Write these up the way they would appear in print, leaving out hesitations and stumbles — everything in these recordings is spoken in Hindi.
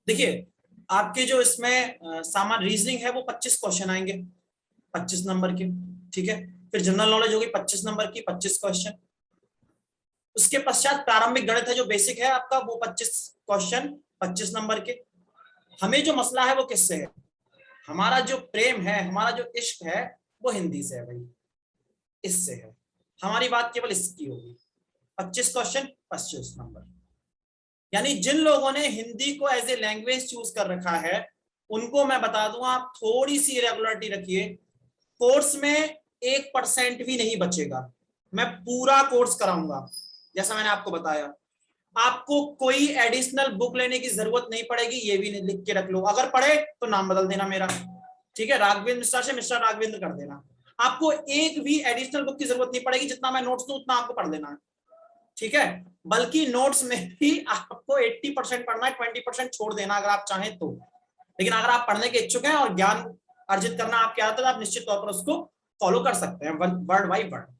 देखिए आपके जो इसमें सामान्य रीजनिंग है वो 25 क्वेश्चन आएंगे 25 नंबर के। ठीक है, फिर जनरल नॉलेज होगी 25 नंबर की 25 क्वेश्चन। उसके पश्चात प्रारंभिक गणित है जो बेसिक है आपका, वो 25 क्वेश्चन 25 नंबर के। हमें जो मसला है वो किससे है, हमारा जो प्रेम है, हमारा जो इश्क है वो हिंदी से है भाई, इससे है। हमारी बात केवल इसकी होगी। 25 क्वेश्चन 25 नंबर। यानी जिन लोगों ने हिंदी को एज ए लैंग्वेज चूज कर रखा है उनको मैं बता दूं, आप थोड़ी सी रेगुलरिटी रखिए। कोर्स में 1% भी नहीं बचेगा। मैं पूरा कोर्स कराऊंगा जैसा मैंने आपको बताया। आपको कोई एडिशनल बुक लेने की जरूरत नहीं पड़ेगी, ये भी लिख के रख लो। अगर पढ़े तो नाम बदल देना मेरा, ठीक है, राघवेंद्र मिश्रा से मिश्रा राघवेंद्र कर देना। आपको एक भी एडिशनल बुक की जरूरत नहीं पड़ेगी, जितना मैं नोट्स दूं उतना आपको पढ़ लेना है। ठीक है, बल्कि नोट्स में भी आपको 80% पढ़ना है, 20% छोड़ देना अगर आप चाहें तो। लेकिन अगर आप पढ़ने के इच्छुक हैं और ज्ञान अर्जित करना आपके आता है तो आप निश्चित तौर पर उसको फॉलो कर सकते हैं वर्ड बाई वर्ड।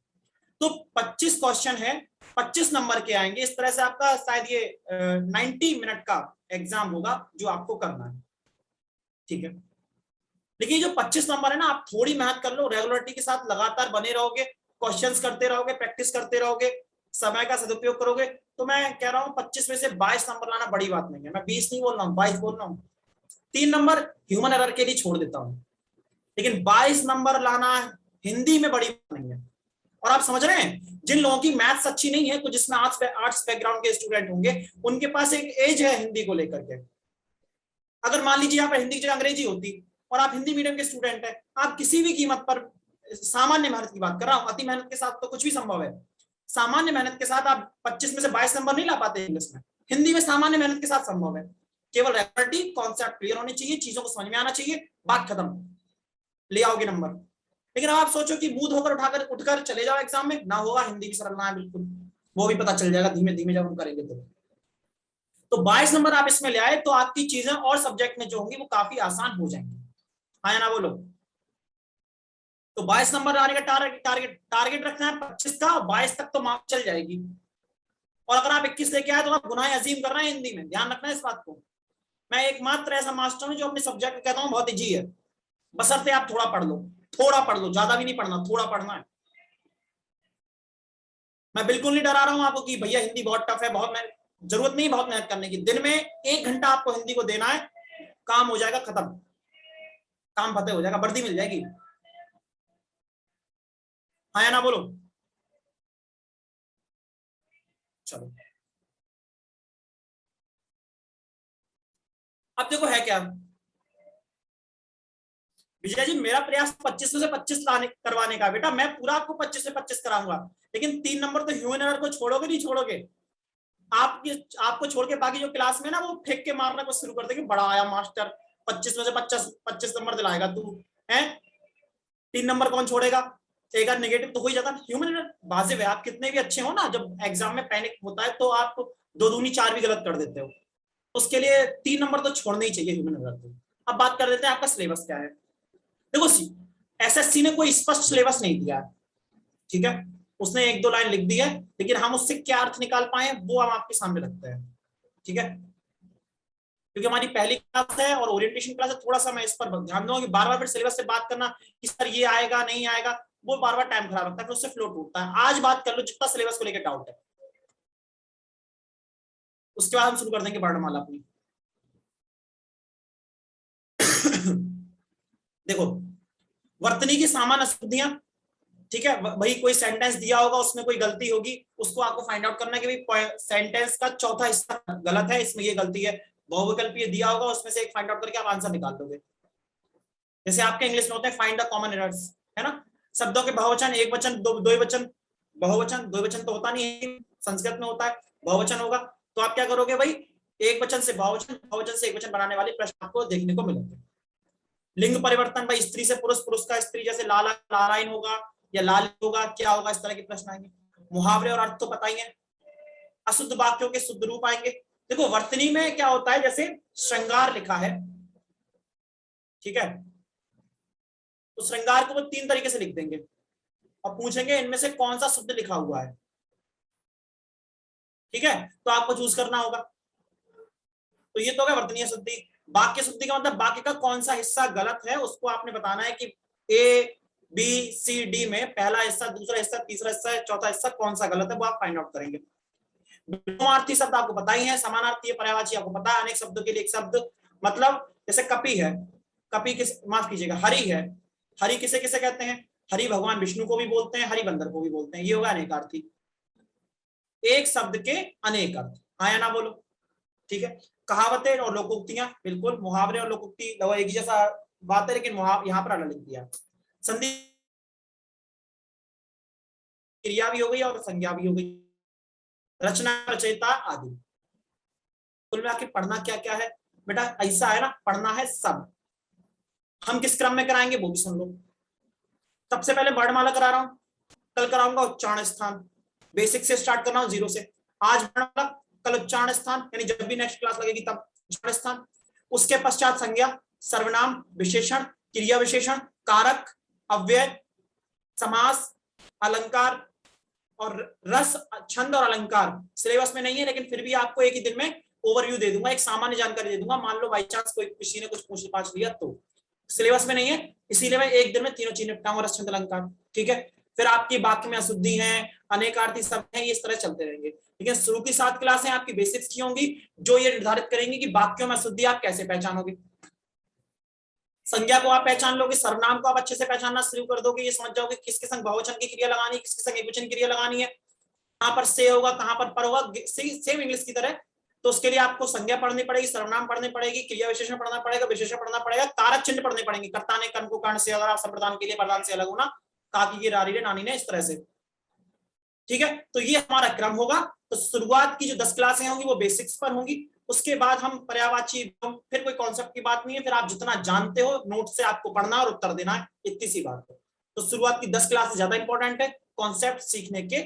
तो 25 क्वेश्चन है, 25 नंबर के आएंगे। इस तरह से आपका शायद ये 90 मिनट का एग्जाम होगा जो आपको करना है। ठीक है, लेकिन जो 25 नंबर है ना, आप थोड़ी मेहनत कर लो, रेगुलरिटी के साथ लगातार बने रहोगे, क्वेश्चंस करते रहोगे, प्रैक्टिस करते रहोगे, समय का सदुपयोग करोगे, तो मैं कह रहा हूं 25 में से 22 नंबर लाना बड़ी बात नहीं है। मैं 20 नहीं बोल रहा हूँ, 22 बोल रहा हूँ। 3 नंबर ह्यूमन एरर के लिए छोड़ देता हूँ, लेकिन 22 नंबर लाना हिंदी में बड़ी बात नहीं है। और आप समझ रहे हैं, जिन लोगों की मैथ्स अच्छी नहीं है, कुछ जिसमें आर्ट्स बैकग्राउंड के स्टूडेंट होंगे, उनके पास एक एज है हिंदी को लेकर के। अगर मान लीजिए यहाँ पर हिंदी की जगह अंग्रेजी होती और आप हिंदी मीडियम के स्टूडेंट है, आप किसी भी कीमत पर, सामान्य मेहनत की बात कर रहा हूं, अति मेहनत के साथ तो कुछ भी संभव है, सामान्य मेहनत के साथ आप 25 में से 22 नंबर नहीं ला पाते इंग्लिश में। हिंदी में सामान्य मेहनत के साथ संभव है। केवल रेगुलरिटी, कॉन्सेप्ट क्लियर होने चाहिए, चीजों को समझ में आना चाहिए, बात खत्म, ले आओगे नंबर। लेकिन अब आप सोचो कि बूथ होकर उठकर चले जाओ एग्जाम में, ना होगा। हिंदी भी सरल ना है बिल्कुल, वो भी पता चल जाएगा धीमे धीमे जब हम करेंगे तो 22 नंबर आप इसमें ले आए तो आपकी चीजें और सब्जेक्ट में जो होंगी वो काफी आसान हो जाएंगी। हाँ या ना बोलो। तो 22 नंबर आने का टारगेट रखना है 25 का, 22 तक तो मार्क चल जाएगी। और अगर आप 21 लेके आए तो आप गुनाह अजीम कर रहे हैं हिंदी में, ध्यान रखना है इस बात को। मैं एकमात्र ऐसा मास्टर हूं जो अपने सब्जेक्ट को कहता हूं बहुत इजी है, बशर्ते आप थोड़ा पढ़ लो, थोड़ा पढ़ लो, ज्यादा भी नहीं पढ़ना, थोड़ा पढ़ना है। मैं बिल्कुल नहीं डरा रहा हूं आपको कि भैया हिंदी बहुत टफ है, बहुत मेहनत, जरूरत नहीं बहुत मेहनत करने की। दिन में 1 घंटा आपको हिंदी को देना है, काम हो जाएगा खत्म, काम फतेह हो जाएगा, वर्दी मिल जाएगी। हाँ या ना बोलो। चलो अब देखो है क्या विजय जी, मेरा प्रयास 25 में से 25 लाने करवाने का। बेटा मैं पूरा आपको 25 से 25 कराऊंगा, लेकिन 3 नंबर तो ह्यूमन एरर को छोड़ोगे नहीं छोड़ोगे। आपको छोड़ के बाकी जो क्लास में ना वो फेंक के मारना को शुरू कर देंगे, बड़ा आया मास्टर, 25 में से 25 नंबर दिलाएगा तू है। 3 नंबर कौन छोड़ेगा, एक आध नेगेटिव तो हो ही जाता। ह्यूमन एरर वाजिब है, आप कितने भी अच्छे हो ना, जब एग्जाम में पैनिक होता है तो आप 2 दूनी 4 भी गलत कर देते हो। उसके लिए 3 नंबर तो छोड़ने ही चाहिए ह्यूमन एरर को। अब बात कर लेते हैं आपका सिलेबस क्या है। देखो एसएससी ने कोई स्पष्ट सिलेबस नहीं दिया है, ठीक है, उसने 1-2 लाइन लिख दी है, लेकिन हम उससे क्या अर्थ निकाल पाए वो हम आपके सामने रखते हैं। ठीक है, क्योंकि हमारी पहली क्लास है और ओरिएंटेशन क्लास है, थोड़ा सा मैं इस पर ध्यान दूंगा कि बार बार फिर सिलेबस से बात करना कि सर ये आएगा नहीं आएगा, वो बार बार टाइम खराब लगता है, फिर उससे फ्लो टूटता है। आज बात कर लो जितना सिलेबस को लेकर डाउट है, उसके बाद हम शुरू कर देंगे वर्णमाला अपनी। देखो वर्तनी की सामान्य अशुद्धियां, ठीक है, वही कोई सेंटेंस दिया होगा उसमें कोई गलती होगी, उसको आपको फाइंड आउट करना है कि भाई सेंटेंस का चौथा हिस्सा गलत है, इसमें ये गलती है। बहुविकल्पीय दिया होगा उसमें से एक फाइंड आउट करके आप आंसर निकाल दोगे। जैसे आपके इंग्लिश में होते हैं फाइंड द कॉमन एरर्स, है ना। शब्दों के बहुवचन, एक वचन, दो वचन, बहुवचन दो वचन तो होता नहीं है, संस्कृत में होता है, बहुवचन होगा। तो आप क्या करोगे भाई, एक वचन से बहुवचन, बहुवचन से एक वचन बनाने वाले प्रश्न आपको देखने को मिलेंगे। लिंग परिवर्तन भाई, स्त्री से पुरुष, पुरुष का स्त्री, जैसे लाला लालाइन होगा या लाल होगा, क्या होगा, इस तरह के प्रश्न आएंगे। मुहावरे और अर्थ तो पता ही है। अशुद्ध वाक्यों के शुद्ध रूप आएंगे। देखो वर्तनी में क्या होता है, जैसे श्रृंगार लिखा है, ठीक है, तो श्रृंगार को वो 3 तरीके से लिख देंगे और पूछेंगे इनमें से कौन सा शुद्ध लिखा हुआ है। ठीक है, तो आपको चूज करना होगा। तो ये तो होगा वर्तनीय शुद्धि। वाक्य शुद्धि का मतलब वाक्य का कौन सा हिस्सा गलत है उसको आपने बताना है कि ए बी सी डी में पहला हिस्सा, दूसरा हिस्सा, तीसरा हिस्सा, चौथा हिस्सा कौन सा गलत है वो आप फाइंड आउट करेंगे। विलोमार्थी शब्द आपको पता ही है, समानार्थी पर्यायवाची आपको पता है, अनेक शब्दों के लिए एक शब्द, मतलब जैसे कपि है, कपि किस, माफ कीजिएगा, हरि है, हरि किसे किसे कहते हैं, हरि भगवान विष्णु को भी बोलते हैं, हरि बंदर को भी बोलते हैं, ये होगा अनेकार्थी। एक शब्द के अनेक अर्थ, हाँ या ना बोलो, ठीक है। कहावतें और लोकोक्तियां, बिल्कुल मुहावरे और लोकोक्ति एक ही जैसा बात है, लेकिन यहाँ पर अलग लिख दिया। संधि क्रिया भी हो गई और संज्ञा भी हो गई, रचना रचयिता आदि। कुल मिला के पढ़ना क्या क्या है बेटा, ऐसा है ना, पढ़ना है सब। हम किस क्रम में कराएंगे वो भी सुन लो। सबसे पहले वर्णमाला करा रहा हूं, कल कराऊंगा उच्चारण स्थान, बेसिक से स्टार्ट कर रहा हूं, 0 से। आज वर्णमाला, कल उच्चारण स्थान, यानी जब भी नेक्स्ट क्लास लगेगी तब उच्चारण स्थान। उसके पश्चात संज्ञा, सर्वनाम, विशेषण, क्रिया विशेषण, कारक, अव्यय, समास, अलंकार और रस, छंद और अलंकार। सिलेबस में नहीं है लेकिन फिर भी आपको एक ही दिन में ओवरव्यू दे दूंगा, एक सामान्य जानकारी दे दूंगा। मान लो बाई चांस कोई किसी ने कुछ पूछ पाछ लिया तो, सिलेबस में नहीं है इसीलिए मैं एक दिन में तीनों चीजें निपटाऊंगा, रस, छंद, अलंकार, ठीक है। फिर आपकी वाक्य में अशुद्धि है, अनेकार्थी शब्द है, इस तरह चलते रहेंगे। लेकिन शुरू की 7 क्लासें आपकी बेसिक्स की होंगी, जो ये निर्धारित करेंगे कि वाक्यों में अशुद्धि आप कैसे पहचानोगे। संज्ञा को आप पहचान लोगे, सर्वनाम को आप अच्छे से पहचानना शुरू कर दोगे, ये समझ जाओगे किसके संग बहुवचन की क्रिया लगानी है, किसके संग एकवचन की क्रिया लगानी है, कहां पर से होगा, कहां पर होगा, सेम इंग्लिश की तरह। तो उसके लिए आपको संज्ञा पढ़नी पड़ेगी, सर्वनाम पढ़नी पड़ेगी, क्रिया विशेषण पढ़ना पड़ेगा, विशेषण पढ़ना पड़ेगा, कारक चिन्ह पढ़ने पड़ेंगे। कर्ता ने कर्म को कारण से, अगर आप संप्रदान के लिए प्रधान से अलग होना, काकी की रारी ने, नानी ने, इस तरह से, ठीक है। तो ये हमारा क्रम होगा। तो शुरुआत की जो 10 क्लासें होंगी वो बेसिक्स पर होंगी, उसके बाद हम पर्यायवाची, फिर कोई कॉन्सेप्ट की बात नहीं है, फिर आप जितना जानते हो नोट से आपको पढ़ना और उत्तर देना है, इतनी सी बात है। तो शुरुआत की 10 क्लास ज्यादा इंपॉर्टेंट है कॉन्सेप्ट सीखने के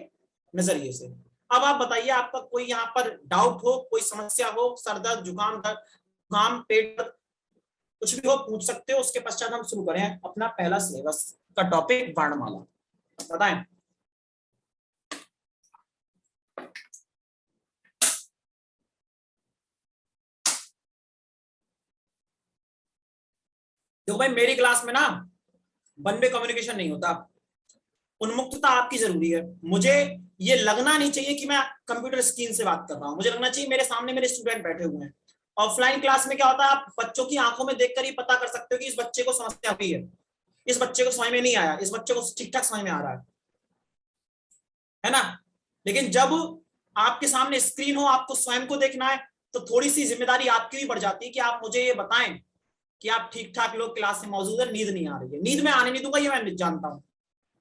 नजरिए से। अब आप बताइए, आपका कोई यहाँ पर डाउट हो, कोई समस्या हो, सर दर्द, जुकाम, पेट दर्द, कुछ भी हो पूछ सकते हो। उसके पश्चात हम शुरू करें अपना पहला सिलेबस का टॉपिक वर्णमाला। बताएं। देखो भाई, मेरी क्लास में ना वन वे कम्युनिकेशन नहीं होता, उन्मुक्तता आपकी जरूरी है। मुझे ये लगना नहीं चाहिए कि मैं कंप्यूटर स्क्रीन से बात कर रहा हूं, मुझे लगना चाहिए मेरे सामने मेरे स्टूडेंट बैठे हुए हैं। ऑफलाइन क्लास में क्या होता है, आप बच्चों की आंखों में देखकर ही पता कर सकते हो कि इस बच्चे को समस्या हुई है, इस बच्चे को समझ में नहीं आया, इस बच्चे को ठीक ठाक समझ में आ रहा है ना। लेकिन जब आपके सामने स्क्रीन हो, आपको स्वयं को देखना है, तो थोड़ी सी जिम्मेदारी आपकी भी बढ़ जाती है कि आप मुझे ये बताएं कि आप ठीक ठाक लोग क्लास में मौजूद है, नींद नहीं आ रही है। नींद में आने नहीं दूंगा, ये मैं जानता हूं,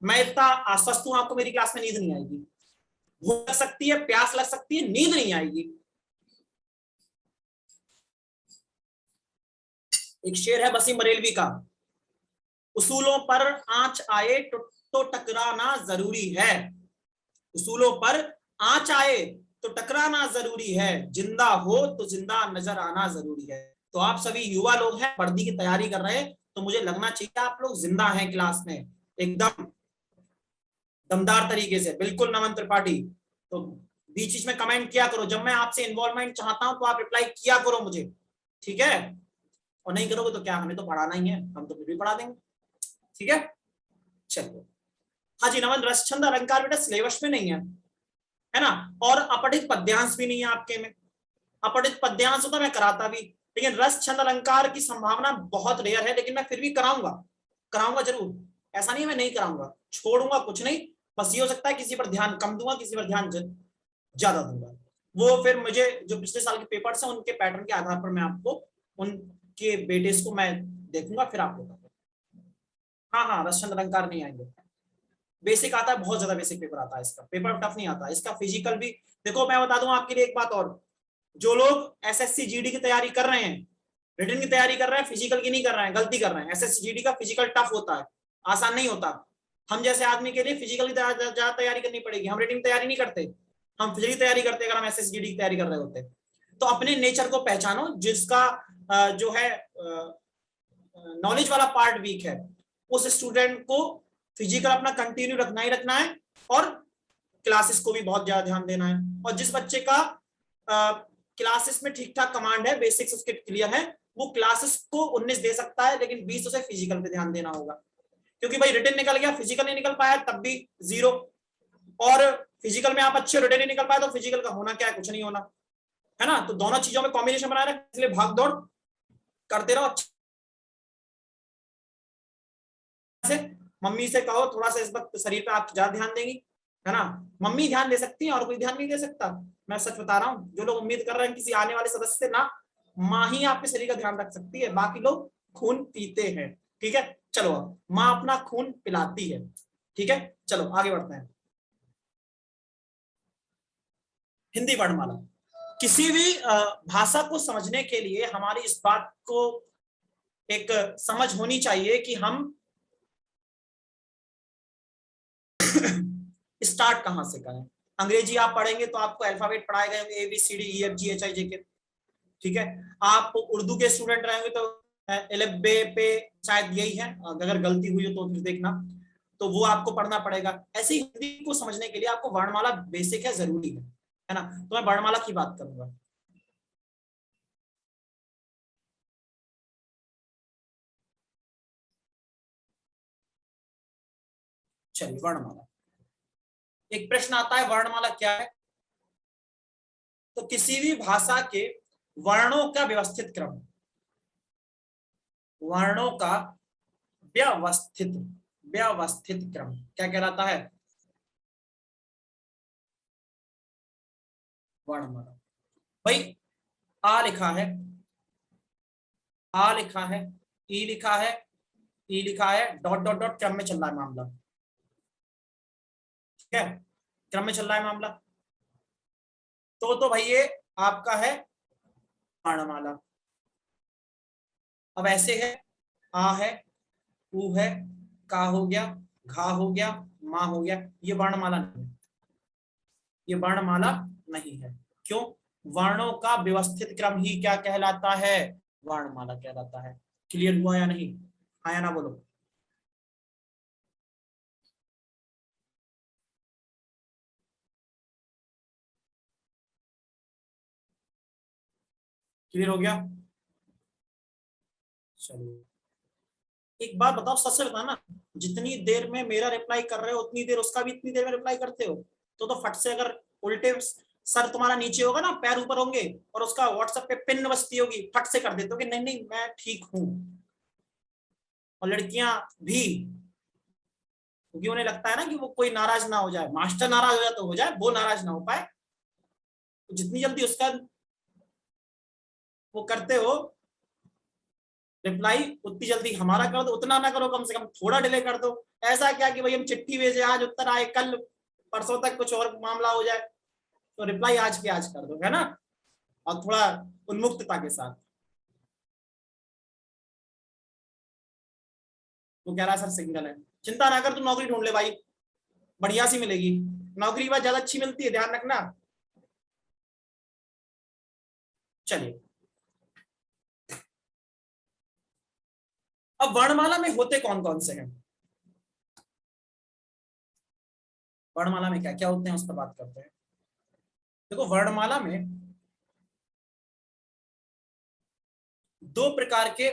मैं इतना आश्वस्त हूं, आपको मेरी क्लास में नींद नहीं आएगी। भूख लग सकती है, प्यास लग सकती है, नींद नहीं आएगी। एक शेर है वसीम बरेलवी का, उसूलों पर आंच आए तो टकराना जरूरी है, उसूलों पर आंच आए तो टकराना जरूरी है, जिंदा हो तो जिंदा नजर आना जरूरी है। तो आप सभी युवा लोग हैं, वर्दी की तैयारी कर रहे हैं, तो मुझे लगना चाहिए आप लोग जिंदा हैं क्लास में, एकदम दमदार तरीके से। बिल्कुल नमन त्रिपाठी, तो बीच बीच में कमेंट किया करो, जब मैं आपसे इन्वॉल्वमेंट चाहता हूं तो आप रिप्लाई किया करो मुझे, ठीक है। और नहीं करोगे तो क्या, हमें तो पढ़ाना ही है, हम तो फिर भी पढ़ा देंगे, ठीक है। चलो, हाँ जी नमन, रस, छंद, अलंकार बेटा सिलेबस में नहीं है ना। और अपठित पद्यांश भी नहीं है आपके में, अपठित पद्यांश होता मैं कराता भी, लेकिन रस, छंद, अलंकार की संभावना बहुत रेयर है, लेकिन मैं फिर भी कराऊंगा जरूर, ऐसा नहीं है मैं नहीं कराऊंगा, छोड़ूंगा कुछ नहीं। बस ये हो सकता है किसी पर ध्यान कम दूंगा, किसी पर ध्यान ज्यादा दूंगा। वो फिर मुझे जो पिछले साल के पेपर्स हैं उनके पैटर्न के आधार पर मैं आपको उनके बेटेस को मैं देखूंगा, फिर आपको बताऊंगा। हाँ हाँ, रस, छंद, अलंकार नहीं आएंगे, बेसिक आता है, बहुत ज्यादा बेसिक पेपर आता है इसका, पेपर टफ नहीं आता इसका। फिजिकल भी देखो, मैं बता दूं आपके लिए एक बात और, जो लोग एसएससी जीडी की तैयारी कर रहे हैं, रिटन की तैयारी कर रहे हैं, फिजिकल की नहीं कर रहे हैं, गलती कर रहे हैं। एसएससी जीडी का फिजिकल टफ होता है, आसान नहीं होता। हम जैसे आदमी के लिए फिजिकल की ज्यादा तैयारी करनी पड़ेगी, हम रिटन की तैयारी नहीं करते, हम फिजिकल की तैयारी करते अगर हम एसएससी जीडी की तैयारी कर रहे होते। तो अपने नेचर को पहचानो, जिसका जो है नॉलेज वाला पार्ट वीक है, उस स्टूडेंट को फिजिकल अपना कंटिन्यू रखना ही रखना है, और क्लासेस को भी बहुत ज्यादा ध्यान देना है। और जिस बच्चे का क्लासेस में ठीक ठाक कमांड है, बेसिक्स उसके क्लियर है, वो क्लासेस को 19 दे सकता है, लेकिन 20 उसे फिजिकल पे ध्यान देना होगा, क्योंकि भाई रिटर्न निकल गया, फिजिकल नहीं निकल पाया तब भी 0, और फिजिकल में आप अच्छे, रिटर्न नहीं निकल पाया तो फिजिकल का होना क्या है, कुछ नहीं होना है ना। तो दोनों चीजों में कॉम्बिनेशन बना रहे, इसलिए भाग दौड़ करते रहो से। मम्मी से कहो थोड़ा सा इस वक्त शरीर पे आप ज्यादा ध्यान देंगी, है ना, मम्मी ध्यान दे सकती है और कोई ध्यान नहीं दे सकता, मैं सच बता रहा हूँ। जो लोग उम्मीद कर रहे हैं किसी आने वाले सदस्य से, ना, माँ ही आपके शरीर का ध्यान रख सकती है, बाकी लोग खून पीते हैं, ठीक है। चलो माँ अपना खून पिलाती है, ठीक है। चलो आगे बढ़ते हैं। हिंदी वर्णमाला, किसी भी भाषा को समझने के लिए हमारी इस बात को एक समझ होनी चाहिए कि हम स्टार्ट कहां से करें। अंग्रेजी आप पढ़ेंगे तो आपको अल्फाबेट पढ़ाए गए, ABCDEFGHIJK, ठीक है। आप उर्दू के स्टूडेंट रहेंगे तो एलबे पे शायद यही है, अगर गलती हुई हो तो फिर देखना, तो वो आपको पढ़ना पड़ेगा। ऐसे ही हिंदी को समझने के लिए आपको वर्णमाला बेसिक है, जरूरी है ना। तो मैं वर्णमाला की बात करूंगा। चलिए वर्णमाला, एक प्रश्न आता है वर्णमाला क्या है, तो किसी भी भाषा के वर्णों का व्यवस्थित क्रम, वर्णों का व्यवस्थित व्यवस्थित क्रम क्या कहलाता है, वर्णमाला। भाई आ लिखा है, आ लिखा है, ई लिखा है, ई लिखा है, डॉट डॉट डॉट, क्रम में चल रहा है मामला, ठीक है, क्रम में चल रहा है मामला। तो भाई ये आपका है वर्णमाला। अब ऐसे है, आ है, ऊ है, का हो गया, घा हो गया, मा हो गया, ये वर्णमाला नहीं है, ये वर्णमाला नहीं है। क्यों? वर्णों का व्यवस्थित क्रम ही क्या कहलाता है, वर्णमाला कहलाता है। क्लियर हुआ या नहीं, आया ना बोलो। क्लियर हो गया। चलिए एक बात बताओ, सच से बताना, जितनी देर में मेरा रिप्लाई कर रहे हो उतनी देर उसका भी इतनी देर में रिप्लाई करते हो? तो फट से अगर उल्टे सर तुम्हारा नीचे होगा ना, पैर ऊपर होंगे, और उसका व्हाट्सएप पे पिन बजती होगी, फट से कर देते हो कि नहीं नहीं मैं ठीक हूं। और लड़कियां भी, क्योंकि उन्हें लगता है ना कि वो कोई नाराज ना हो जाए, मास्टर नाराज हो जाए तो हो जाए, वो नाराज ना हो पाए, तो जितनी जल्दी उसका वो करते हो रिप्लाई, उतनी जल्दी हमारा कर दो, उतना ना करो, कम से कम थोड़ा डिले कर दो। ऐसा क्या कि भाई हम चिट्ठी भेजे आज उत्तर आए कल, परसों तक कुछ और मामला हो जाए, तो रिप्लाई आज के आज कर दो, है ना, और थोड़ा उन्मुक्तता के साथ। वो कह रहा है सर सिंगल है, चिंता ना कर, तू नौकरी ढूंढ ले भाई, बढ़िया सी मिलेगी, नौकरी की बात ज्यादा अच्छी मिलती है, ध्यान रखना। चलिए अब वर्णमाला में होते कौन कौन से हैं, वर्णमाला में क्या क्या होते हैं उस पर बात करते हैं। देखो वर्णमाला में दो प्रकार के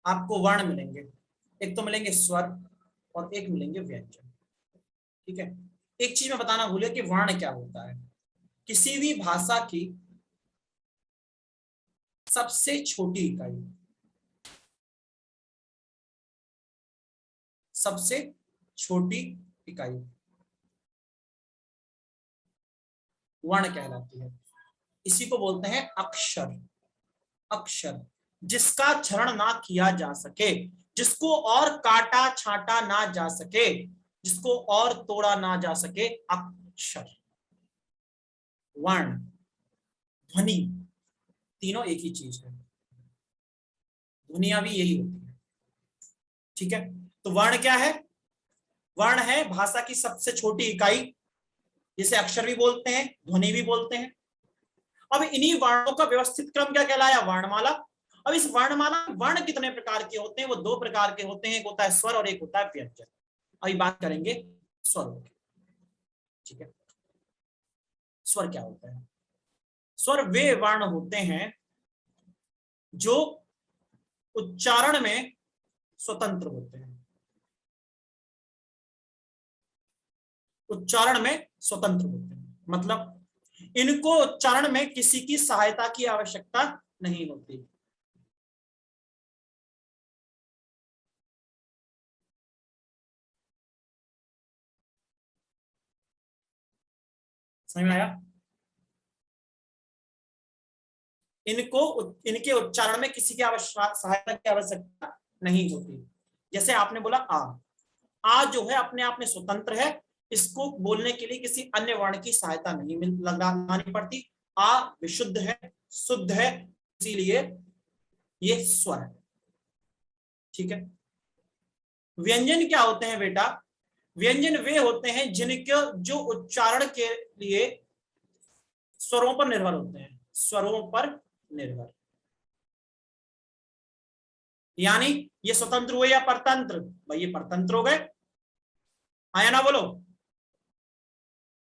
आपको वर्ण मिलेंगे, एक तो मिलेंगे स्वर और एक मिलेंगे व्यंजन, ठीक है। एक चीज मैं बताना भूले कि वर्ण क्या होता है। किसी भी भाषा की सबसे छोटी इकाई, सबसे छोटी इकाई वर्ण कहलाती है, इसी को बोलते हैं अक्षर। अक्षर जिसका क्षरण ना किया जा सके, जिसको और काटा छाटा ना जा सके, जिसको और तोड़ा ना जा सके, अक्षर। वर्ण, ध्वनि, तीनों एक ही चीज है, ध्वनिया भी यही होती है, ठीक है। तो वर्ण क्या है, वर्ण है भाषा की सबसे छोटी इकाई, जिसे अक्षर भी बोलते हैं, ध्वनि भी बोलते हैं। अब इन्हीं वर्णों का व्यवस्थित क्रम क्या कहलाया, वर्णमाला। अब इस वर्णमाला वर्ण कितने प्रकार के होते हैं, वो दो प्रकार के होते हैं, एक होता है स्वर और एक होता है व्यंजन। अभी बात करेंगे स्वरों की, ठीक है। स्वर क्या होता है, स्वर वे वर्ण होते हैं जो उच्चारण में स्वतंत्र होते हैं, उच्चारण में स्वतंत्र होते हैं, मतलब इनको उच्चारण में किसी की सहायता की आवश्यकता नहीं होती। समझ में आया? इनको इनके उच्चारण में किसी की सहायता की आवश्यकता नहीं होती। जैसे आपने बोला आ जो है अपने आप में स्वतंत्र है, इसको बोलने के लिए किसी अन्य वर्ण की सहायता नहीं लगानी पड़ती। आ विशुद्ध है, शुद्ध है, इसीलिए ये स्वर है। ठीक है। व्यंजन क्या होते हैं बेटा? व्यंजन वे होते हैं जिनके जो उच्चारण के लिए स्वरों पर निर्भर होते हैं, स्वरों पर निर्भर। यानी ये स्वतंत्र हुए या परतंत्र? भाई ये परतंत्र हो गए, आया ना बोलो?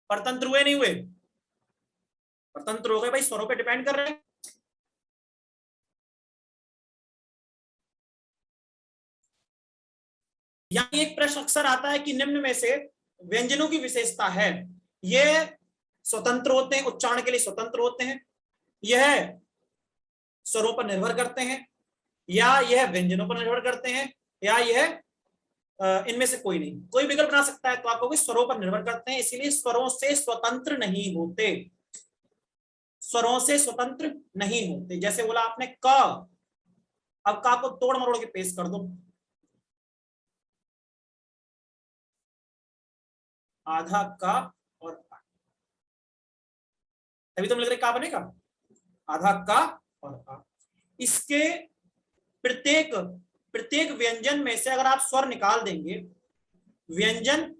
परतंत्र हुए नहीं हुए? परतंत्र हो गए भाई, स्वरों पे डिपेंड कर रहे हैं। यहां एक प्रश्न अक्सर आता है कि निम्न में से व्यंजनों की विशेषता है, ये स्वतंत्र होते हैं, उच्चारण के लिए स्वतंत्र होते हैं, यह स्वरों पर निर्भर करते हैं, या यह व्यंजनों पर निर्भर करते हैं, या यह इनमें से कोई नहीं। कोई विकल्प बना सकता है, तो आप कहोगे स्वरों पर निर्भर करते हैं, इसीलिए स्वरों से स्वतंत्र नहीं होते, स्वरों से स्वतंत्र नहीं होते। जैसे बोला आपने क, अब का को तोड़ मरोड़ के पेश कर दो, आधा का और का, तभी तुम लिख रहे का बनेगा, आधा का और का। इसके प्रत्येक प्रत्येक व्यंजन में से अगर आप स्वर निकाल देंगे, व्यंजन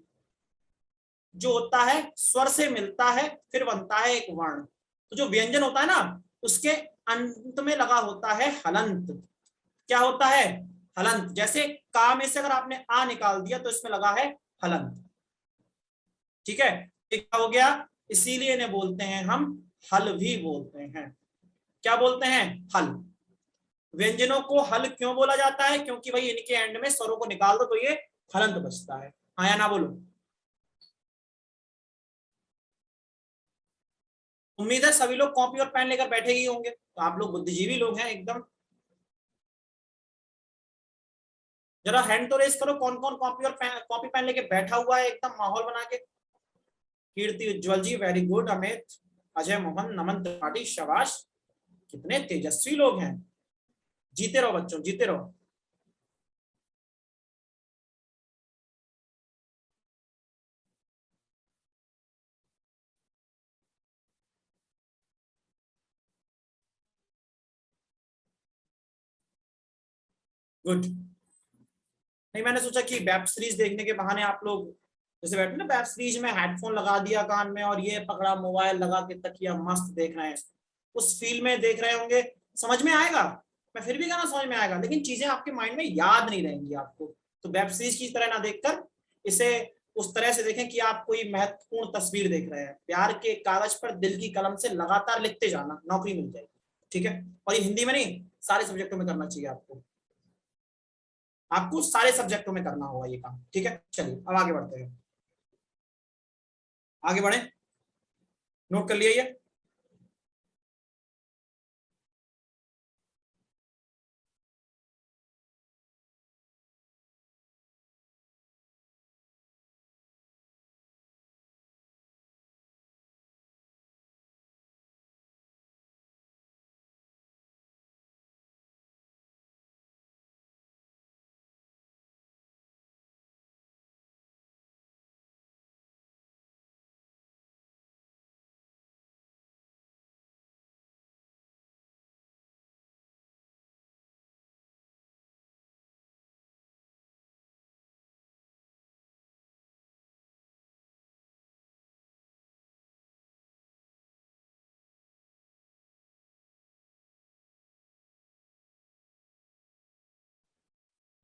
जो होता है स्वर से मिलता है, फिर बनता है एक वर्ण। तो जो व्यंजन होता है ना, उसके अंत में लगा होता है हलंत। क्या होता है? हलंत। जैसे का में से अगर आपने आ निकाल दिया तो इसमें लगा है हलंत। ठीक है, क्या हो गया? इसीलिए इन्हें बोलते हैं हम हल भी बोलते हैं। क्या बोलते हैं? हल। व्यंजनों को हल क्यों बोला जाता है? क्योंकि भाई इनके एंड में स्वरों को निकाल दो तो ये हलंत बचता है। आया ना बोलो? उम्मीद है सभी लोग कॉपी और पेन लेकर बैठे ही होंगे, तो आप लोग बुद्धिजीवी लोग हैं एकदम। जरा हैंड तो रेस करो, कौन कौन कॉपी पेन लेके बैठा हुआ है एकदम माहौल बना के। कीर्ति उज्जवल जी वेरी गुड, अमित, अजय मोहन, नमन त्रिपाठी, शाबाश, कितने तेजस्वी लोग हैं। जीते रहो बच्चों, जीते रहो। गुड। नहीं, मैंने सोचा कि वेब सीरीज देखने के बहाने आप लोग जैसे बैठे ना वेब सीरीज में, हेडफोन लगा दिया कान में और ये पकड़ा मोबाइल लगा के तकिया मस्त देख रहे हैं, उस फील में देख रहे होंगे, समझ में आएगा। मैं फिर भी कहना समझ में आएगा, लेकिन चीजें आपके माइंड में याद नहीं रहेंगी आपको। तो वेब सीरीज की तरह ना देखकर इसे उस तरह से देखें कि आप कोई महत्वपूर्ण तस्वीर देख रहे हैं। प्यार के कागज पर दिल की कलम से लगातार लिखते जाना, नौकरी मिल जाएगी। ठीक है, और ये हिंदी में नहीं, सारे सब्जेक्टों में करना चाहिए आपको। आपको सारे सब्जेक्टों में करना होगा ये काम। ठीक है, चलिए अब आगे बढ़ते हैं। आगे बढ़े, नोट कर लिया ये।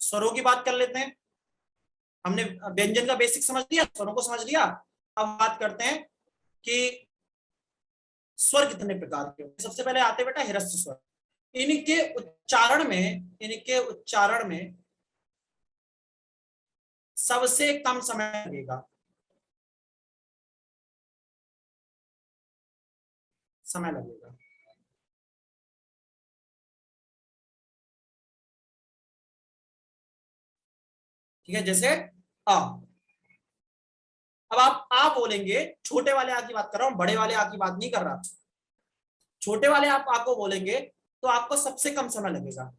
स्वरों की बात कर लेते हैं। हमने व्यंजन का बेसिक समझ लिया, स्वरों को समझ लिया। अब बात करते हैं कि स्वर कितने प्रकार के होते हैं? सबसे पहले आते बेटा ह्रस्व स्वर। इनके उच्चारण में सबसे कम समय लगेगा, ठीक है। जैसे आ, अब आप आ बोलेंगे, छोटे वाले आ की बात कर रहा हूं, बड़े वाले आ की बात नहीं कर रहा। छोटे वाले आप आ को बोलेंगे तो आपको सबसे कम समय लगेगा,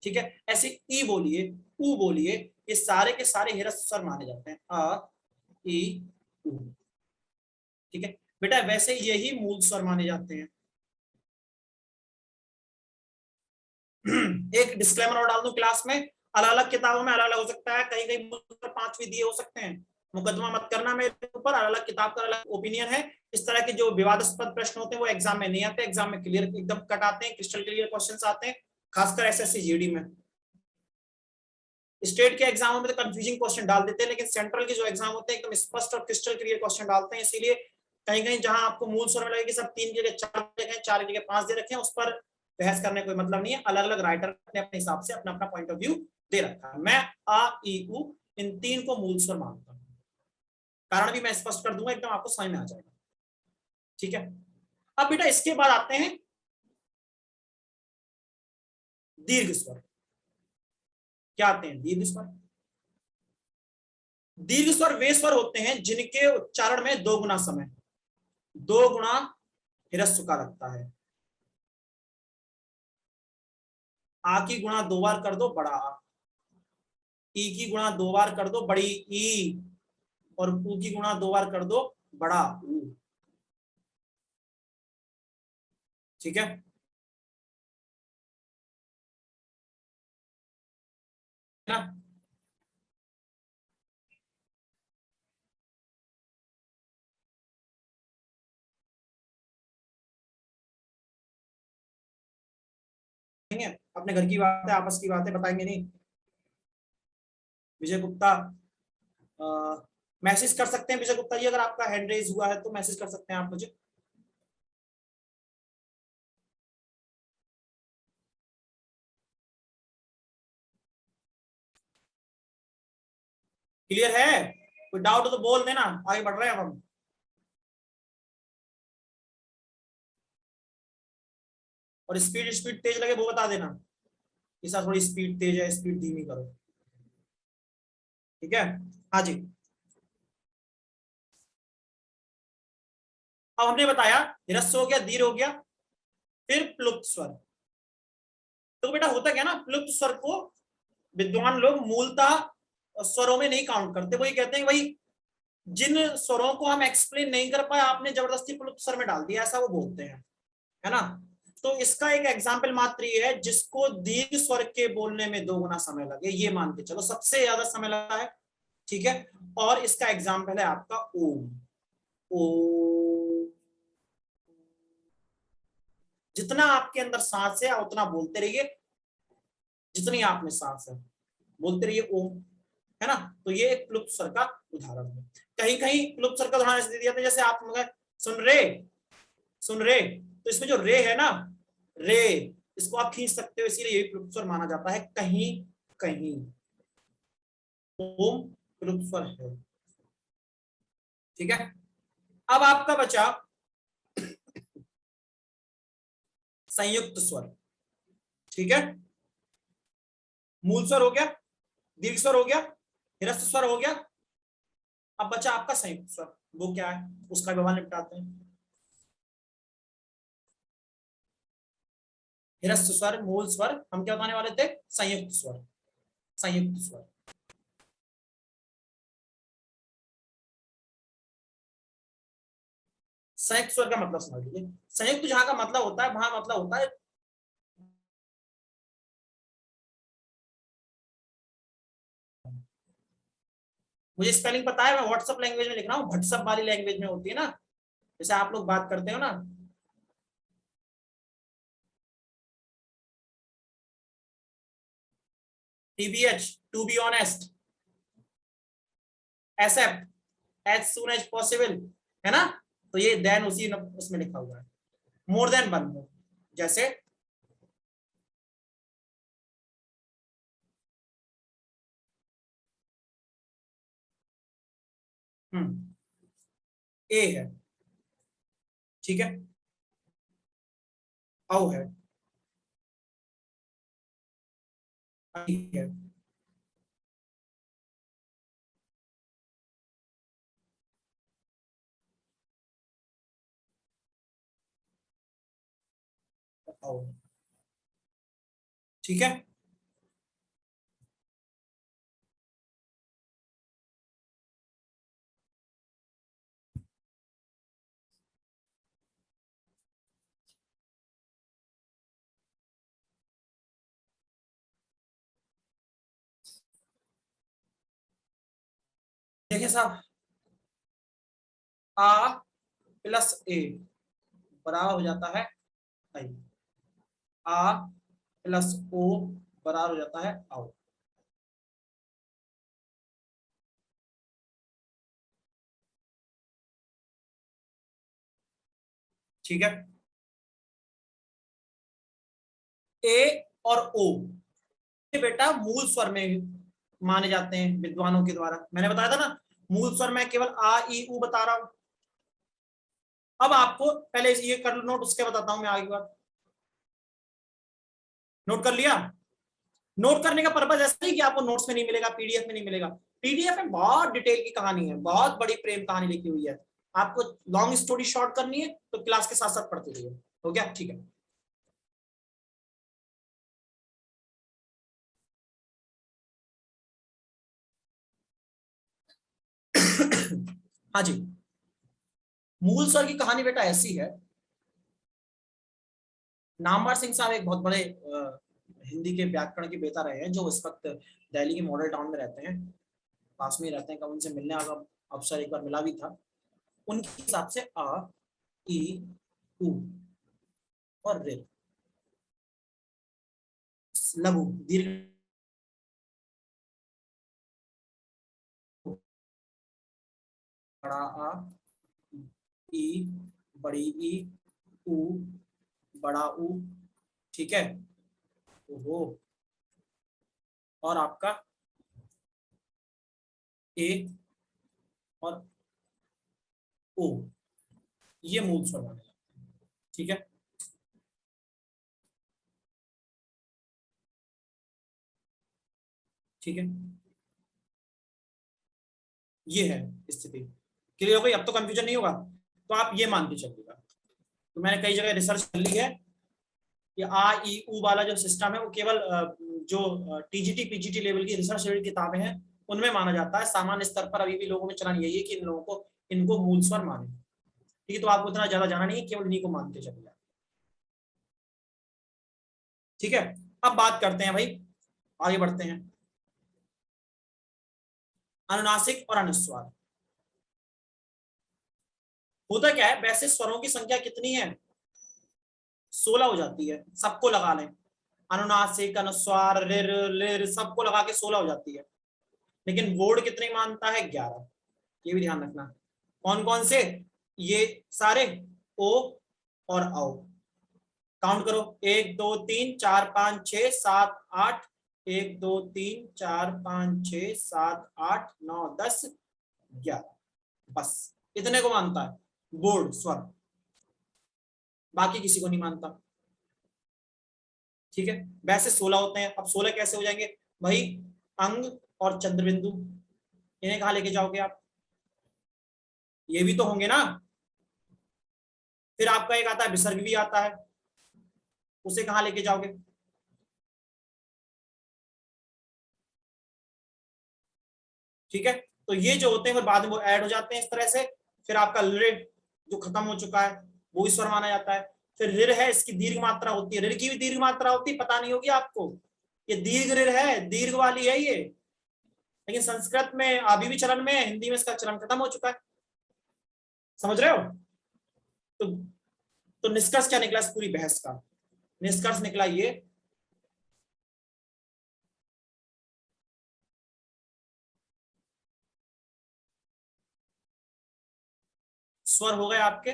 ठीक है। ऐसे ई बोलिए, ऊ बोलिए, ये सारे के सारे ह्रस्व स्वर माने जाते हैं, अ ई ऊ, ठीक है बेटा। वैसे यही मूल स्वर माने जाते हैं। एक डिस्क्लेमर और डाल दूं क्लास में, अलग अलग किताबों में अलग अलग हो सकता है, कहीं कहीं मूल स्वर 5 भी दिए हो सकते हैं। मुकदमा मत करना मेरे ऊपर, अलग अलग किताब का अलग ओपिनियन है। इस तरह के जो विवादास्पद प्रश्न होते हैं वो एग्जाम में नहीं आते, एग्जाम में क्लियर एकदम कट आते हैं, क्रिस्टल क्लियर क्वेश्चंस आते हैं, खासकर एसएससी जीडी में। स्टेट के एग्जामों में तो कंफ्यूजिंग क्वेश्चन डाल देते हैं, लेकिन सेंट्रल के जो एग्जाम होते हैं एकदम स्पष्ट और क्रिस्टल क्लियर क्वेश्चन डालते हैं। इसीलिए कहीं कहीं जहां आपको मूल स्वर में लगेगी सब 3 की जगह 4 दे रखे हैं, 4 की जगह 5 दे रखे हैं, उस पर बहस करने कोई मतलब नहीं है। अलग अलग राइटर ने अपने हिसाब से अपना अपना पॉइंट ऑफ व्यू दे रखा है। मैं आ ई उ इन 3 को मूल स्वर मानता हूं, कारण भी मैं स्पष्ट कर दूंगा, एकदम आपको समझ में आ जाएगा, ठीक है। अब बेटा इसके बाद आते हैं दीर्घ स्वर। क्या आते हैं दीर्घ स्वर? दीर्घ स्वर वे स्वर होते हैं जिनके उच्चारण में 2 गुना समय, 2 गुना ह्रस्व का लगता है। आ की गुणा 2 बार कर दो बड़ा आ, ई की गुणा 2 बार कर दो बड़ी ई, और ऊ की गुणा 2 बार कर दो बड़ा ऊ, ठीक है। ना अपने घर की बात है, आपस की बात है, बताएंगे नहीं। विजय गुप्ता मैसेज कर सकते हैं, विजय गुप्ता जी अगर आपका हैंड रेज हुआ है तो मैसेज कर सकते हैं आप मुझे। क्लियर है? कोई डाउट हो तो बोल देना, आगे बढ़ रहे हैं अब हम। और स्पीड स्पीड तेज लगे वो बता देना, इस थोड़ी स्पीड तेज है, स्पीड धीमी करो, ठीक है। हाँ जी, अब हमने बताया ह्रस्व हो गया, दीर्घ हो गया, फिर प्लुप्त स्वर। तो बेटा होता क्या ना, प्लुप्त स्वर को विद्वान लोग मूलतः स्वरों में नहीं काउंट करते। वो ये कहते हैं भाई जिन स्वरों को हम एक्सप्लेन नहीं कर पाए आपने जबरदस्ती प्लुप्त स्वर में डाल दिया, ऐसा वो बोलते हैं, है ना। तो इसका एक एग्जाम्पल मात्र ये है जिसको दीर्घ स्वर के बोलने में 2 गुना समय लगे, ये मान के चलो सबसे ज्यादा समय लगा है, ठीक है। और इसका एग्जाम्पल है आपका ओम। ओ, जितना आपके अंदर सांस है उतना बोलते रहिए, जितनी आप में सांस है बोलते रहिए ओम, है ना। तो ये एक प्लुप्त स्वर का उदाहरण है। कहीं कहीं प्लुप्त स्वर का उदाहरण ऐसे दे दिया था, जैसे आप सुन रे, सुन रे, तो इसमें जो रे है ना, रे, इसको आप खींच सकते हो, इसीलिए यही प्लुप्त स्वर माना जाता है कहीं कहीं। ओम प्लुप्त स्वर है, ठीक है। अब आपका बचा संयुक्त स्वर, ठीक है। मूल स्वर हो गया, दीर्घ स्वर हो गया, ह्रस्व स्वर हो गया, अब बचा आपका संयुक्त स्वर। वो क्या है उसका व्यवहार निपटाते हैं। ह्रस्व स्वर, मूल स्वर, हम क्या बताने वाले थे, संयुक्त स्वर, संयुक्त स्वर। संयुक्त स्वर का मतलब समझ लीजिए, संयुक्त जहां का मतलब होता है वहां मतलब होता है मुझे स्पेलिंग पता है, मैं व्हाट्सएप लैंग्वेज में लिख रहा हूँ, व्हाट्सएप वाली लैंग्वेज में होती है ना, जैसे आप लोग बात करते हो ना। TBH, to be honest, accept, as soon as possible, है ना। तो ये देन उसी उसमें लिखा हुआ है। मोर देन वन हो, जैसे ए है, ठीक है, औ है, आई है, औ, ठीक है। देखिए साहब, आ प्लस ए बराबर हो जाता है आई, आ प्लस ओ बराबर हो जाता है आओ। ठीक है, ए और ओ ये बेटा मूल स्वर में माने जाते हैं विद्वानों के द्वारा। मैंने बताया था ना, मूल स्वर में केवल आ ई उ बता रहा हूं। अब आपको पहले ये कर लो नोट, उसके बताता हूं मैं आगे बात। नोट कर लिया? नोट करने का पर्पज ऐसा नहीं कि आपको नोट्स में नहीं मिलेगा, पीडीएफ में नहीं मिलेगा। पीडीएफ में बहुत डिटेल की कहानी है, बहुत बड़ी प्रेम कहानी लिखी हुई है। आपको लॉन्ग स्टोरी शॉर्ट करनी है तो क्लास के साथ साथ पढ़ते रहिए। हो गया? ठीक है। हाँ जी, मूल स्वर की कहानी बेटा ऐसी है। नामवर सिंह साहब एक बहुत बड़े हिंदी के व्याकरण के बेता रहे हैं, जो इस वक्त दिल्ली के मॉडल टाउन में रहते हैं, पास में ही रहते हैं। कब उनसे मिलने का अवसर एक बार मिला भी था। उनके हिसाब से आ ई उ और रे लघु दीर्घ बड़ा आ ई बड़ी ई उ बड़ा उ, ठीक है, वो और आपका ए और ओ, ये मूल स्वर माने जाते हैं। ठीक है, ठीक है, ये है स्थिति। क्लियर हो गई? अब तो कंफ्यूजन नहीं होगा। तो आप ये मान के चलिएगा, तो मैंने कई जगह रिसर्च कर ली है कि आ ई उ वाला जो सिस्टम है वो केवल जो टीजीटी पीजीटी लेवल की रिसर्च लेवल किताबें हैं उनमें माना जाता है। सामान्य स्तर पर अभी भी लोगों में चलन यही है कि इन लोगों को इनको मूल स्वर माने। ठीक है, तो आपको इतना ज्यादा जाना नहीं है, केवल इन्हीं को मान के चलिए। ठीक है, अब बात करते हैं भाई, आगे बढ़ते हैं। अनुनासिक और अनुस्वार होता क्या है? वैसे स्वरों की संख्या कितनी है? 16 हो जाती है, सबको लगा लें। अनुनासिक अनुस्वार रिर लिर सबको लगा के 16 हो जाती है। लेकिन बोर्ड कितने मानता है? 11। ये भी ध्यान रखना। कौन कौन से? ये सारे ओ और औ। काउंट करो, 1 2 3 4 5 6 7 8। 1 2 3 4 5 6 7 8 9 10 11। बस इतने को मानता है बोर्ड स्वर, बाकी किसी को नहीं मानता। ठीक है, वैसे 16 होते हैं। अब 16 कैसे हो जाएंगे भाई? अंग और चंद्रबिंदु, इन्हें कहा लेके जाओगे आप? ये भी तो होंगे ना। फिर आपका एक आता है विसर्ग भी आता है, उसे कहां लेके जाओगे? ठीक है, तो ये जो होते हैं फिर बाद में वो ऐड हो जाते हैं इस तरह से। फिर आपका ऋ जो खत्म हो चुका है वो ही स्वर माना जाता है। फिर ऋ है, इसकी दीर्घ मात्रा होती है, ऋ की भी दीर्घ मात्रा होती है, पता नहीं होगी आपको। ये दीर्घ ऋ है, दीर्घ वाली है ये। लेकिन संस्कृत में अभी भी चलन में है, हिंदी में इसका चलन खत्म हो चुका है। समझ रहे हो? तो निष्कर्ष क्या निकला इस पूरी बहस का? निष्कर्ष निकला ये, स्वर हो गए आपके।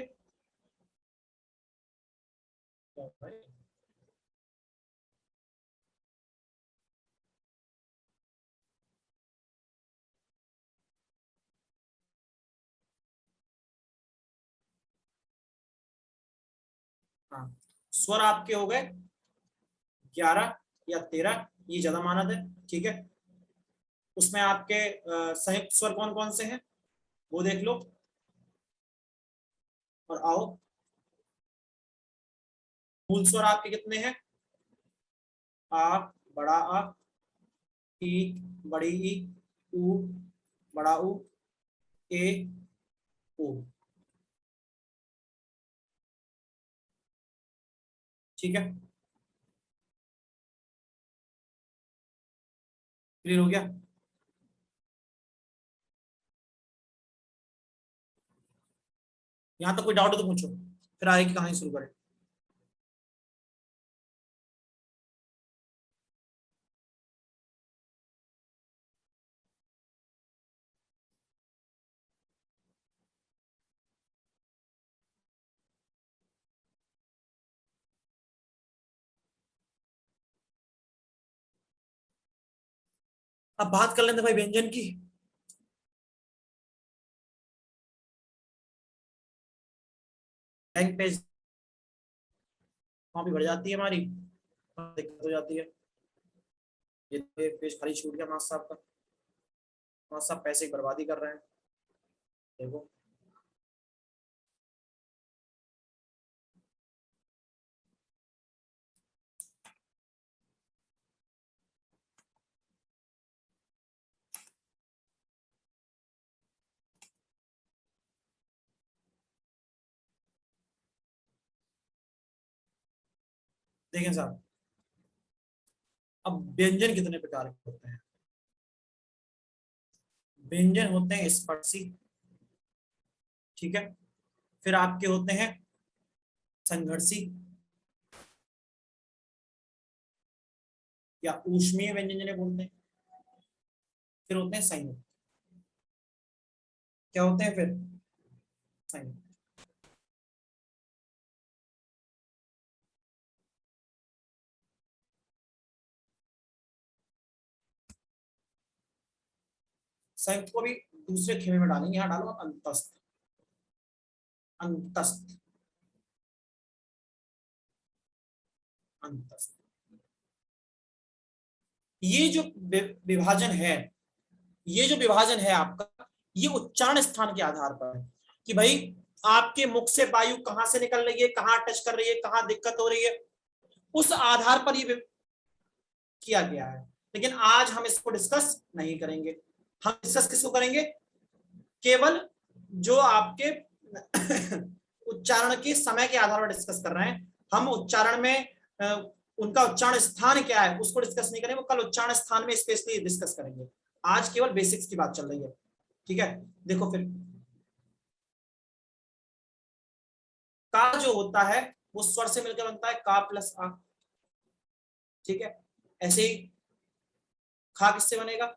हाँ, स्वर आपके हो गए 11 या 13, ये ज्यादा मानद है। ठीक है, उसमें आपके संयुक्त स्वर कौन कौन से हैं वो देख लो और आओ। मूल स्वर आपके कितने हैं? आ, बड़ा आ, ई, बड़ी ई, उ, बड़ा उ, ए, ओ। ठीक है, क्लियर हो गया? यहाँ तक कोई डाउट हो तो पूछो, फिर आगे की कहानी शुरू करें। अब बात कर लेते हैं भाई व्यंजन की। बैंक पेज कॉपी बढ़ जाती है हमारी, दिक्कत हो जाती है। ये पेज खाली छूट गया मास्टर साहब का, मास्टर साहब पैसे की बर्बादी कर रहे हैं। देखो, देखें साहब, अब व्यंजन कितने प्रकार के होते हैं? व्यंजन होते हैं स्पर्शी, ठीक है, फिर आपके होते हैं संघर्षी या ऊष्मीय व्यंजन जिन्हें बोलते हैं, फिर होते हैं संयुक्त। क्या होते हैं फिर? संयुक्त। संयुक्त को भी दूसरे खेमे में डालेंगे, यहाँ डालो अंतस्थ। अंतस्थ, अंतस्थ। ये जो विभाजन है, ये जो विभाजन है आपका, ये उच्चारण स्थान के आधार पर है कि भाई आपके मुख से वायु कहां से निकल रही है, कहां टच कर रही है, कहां दिक्कत हो रही है, उस आधार पर ये किया गया है। लेकिन आज हम इसको डिस्कस नहीं करेंगे। हम डिस्कस किसको करेंगे? केवल जो आपके उच्चारण के समय के आधार पर डिस्कस कर रहे हैं। हम उच्चारण में उनका उच्चारण स्थान क्या है उसको डिस्कस नहीं करेंगे, वो कल उच्चारण स्थान में स्पेशली डिस्कस करेंगे। आज केवल बेसिक्स की बात चल रही है। ठीक है, देखो फिर का जो होता है वो स्वर से मिलकर बनता है का प्लस आ। ठीक है, ऐसे ही खा किससे बनेगा?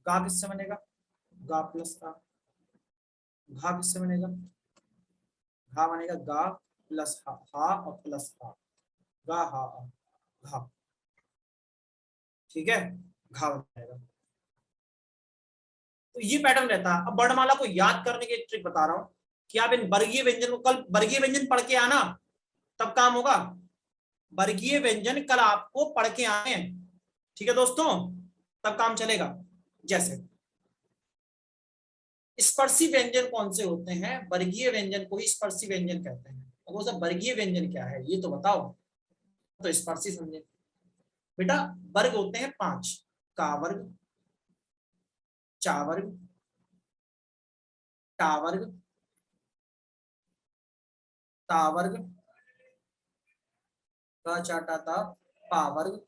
गा किससे बनेगा? गा प्लस आ। घा किससे बनेगा? घा बनेगा गा प्लस हा, हा और प्लस हा, गा हा आ, घा। ठीक है, घा बन जाएगा। तो ये पैटर्न रहता है। अब वर्णमाला को याद करने की ट्रिक बता रहा हूं कि आप इन वर्गीय व्यंजन को, कल वर्गीय व्यंजन पढ़ के आना तब काम होगा। वर्गीय व्यंजन कल आपको पढ़ के आए हैं, ठीक है दोस्तों, तब काम चलेगा। जैसे स्पर्शी व्यंजन कौन से होते हैं? वर्गीय व्यंजन को ही स्पर्शी व्यंजन कहते हैं। अब वो सब वर्गीय व्यंजन क्या है ये तो बताओ। तो स्पर्शी समझे बेटा, वर्ग होते हैं 5। का वर्ग, चा वर्ग, टा वर्ग, ता वर्ग, क चा टा ता, पा वर्ग।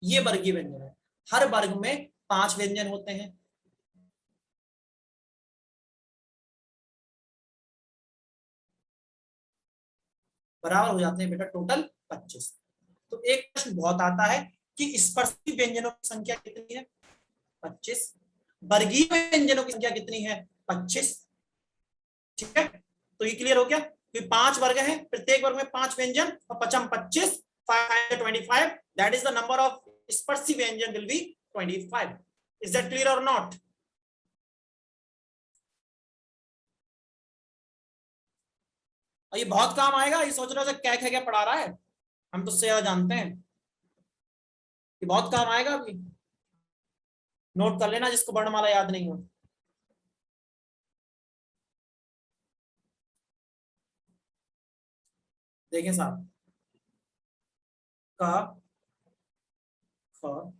ये वर्गीय व्यंजन है। हर वर्ग में 5 व्यंजन होते हैं। बराबर हो जाते हैं बेटा टोटल 25। तो एक प्रश्न बहुत आता है कि स्पर्शी व्यंजनों की संख्या कितनी है? 25। वर्गीय व्यंजनों की संख्या कितनी है? 25। ठीक है, तो ये क्लियर हो गया कि 5 वर्ग हैं, प्रत्येक वर्ग में 5 व्यंजन और 5 25, 25, that is the number of स्पर्शी व्यंजन will be 25। Is that clear or not? ये बहुत काम आएगा। ये सोच रहे हो क्या क्या पढ़ा रहा है, हम तो उससे ज्यादा जानते हैं। ये बहुत काम आएगा। अभी नोट कर लेना जिसको वर्णमाला याद नहीं हो। देखें साहब, क ख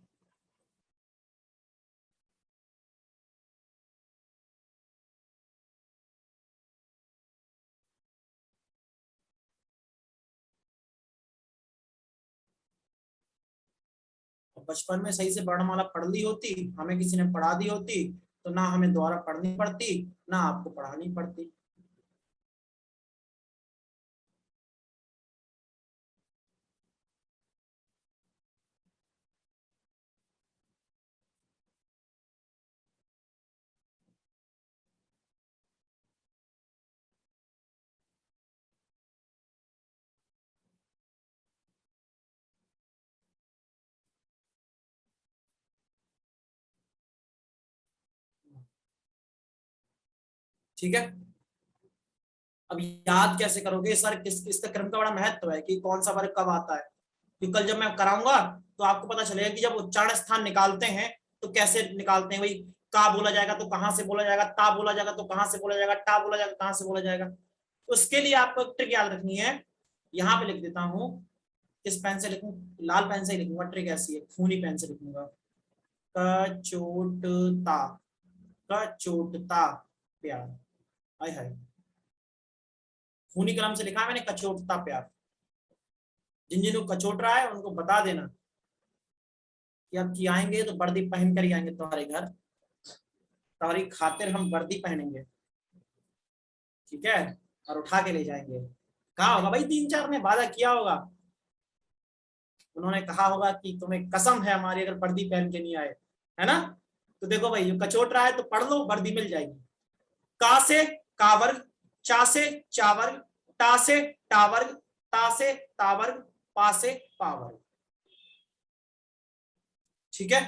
बचपन में सही से वर्णमाला पढ़ ली होती, हमें किसी ने पढ़ा दी होती, तो ना हमें दोबारा पढ़नी पड़ती, ना आपको पढ़ानी पड़ती। ठीक है, अब याद कैसे करोगे सर? इसका क्रम का बड़ा महत्व है कि कौन सा वर्ग कब आता है। क्योंकि कल जब मैं कराऊंगा तो आपको पता चलेगा कि जब उच्चारण स्थान निकालते हैं तो कैसे निकालते हैं। भाई का बोला जाएगा तो कहां से बोला जाएगा, ता बोला जाएगा तो कहां से बोला जाएगा, टा बोला जाएगा कहां से बोला जाएगा। उसके लिए आपको ट्रिक याद रखनी है। यहाँ पे लिख देता हूँ, किस पेन से लिखूं? लाल पेन से ही लिखूंगा। ट्रिक ऐसी है, खूनी पेन से लिखूंगा। कचोटता, कचोटता प्यार। हाय हाय, खूनी कलम से लिखा है मैंने, कचोटता प्यार। जिन जिनको कचोट रहा है उनको बता देना कि अब की आएंगे तो वर्दी पहन कर ही आएंगे तुम्हारे घर, तुम्हारी खातिर हम वर्दी पहनेंगे, ठीक है, और उठा के ले जाएंगे। कहा होगा भाई, 3-4 ने वादा किया होगा, उन्होंने कहा होगा कि तुम्हें कसम है हमारी अगर वर्दी पहन के नहीं आए, है ना। तो देखो भाई, जो कचोट रहा है तो पढ़ लो, वर्दी मिल जाएगी। का से का वर्ग, चा से चा वर्ग, टा से टा वर्ग, ता से ता वर्ग, पा से पा वर्ग। ठीक है,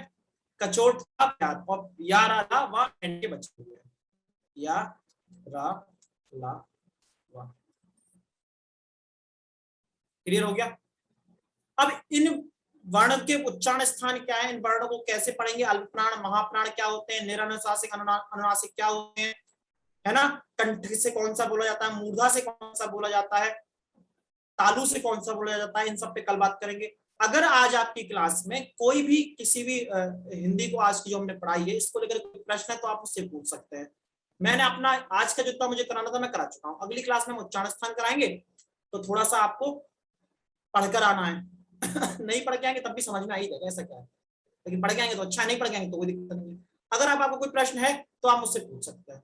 कचोट का प्यार और या रा ला वा एंड के बचे हुए या रा ला वा। क्लियर हो गया? अब इन वर्ण के उच्चारण स्थान क्या है, इन वर्णों को कैसे पढ़ेंगे? अल्पप्राण महाप्राण क्या होते हैं, निरनुनासिक अनुनासिक क्या होते हैं, है ना। कंठ से कौन सा बोला जाता है, मूर्धा से कौन सा बोला जाता है, तालु से कौन सा बोला जाता है, इन सब पे कल बात करेंगे। अगर आज आपकी क्लास में कोई भी किसी भी हिंदी को आज की जो हमने पढ़ाई है इसको लेकर कोई प्रश्न है तो आप उससे पूछ सकते हैं। मैंने अपना आज का जितना मुझे कराना था मैं करा चुका हूँ। अगली क्लास में हम उच्चारण स्थान कराएंगे तो थोड़ा सा आपको पढ़कर आना है। नहीं पढ़ के आएंगे तब भी समझ में आई जाएगा ऐसा क्या है, लेकिन पढ़ के आएंगे तो अच्छा है, नहीं पढ़ के आएंगे तो कोई दिक्कत नहीं है। अगर आपको कोई प्रश्न है तो आप मुझसे पूछ सकते हैं।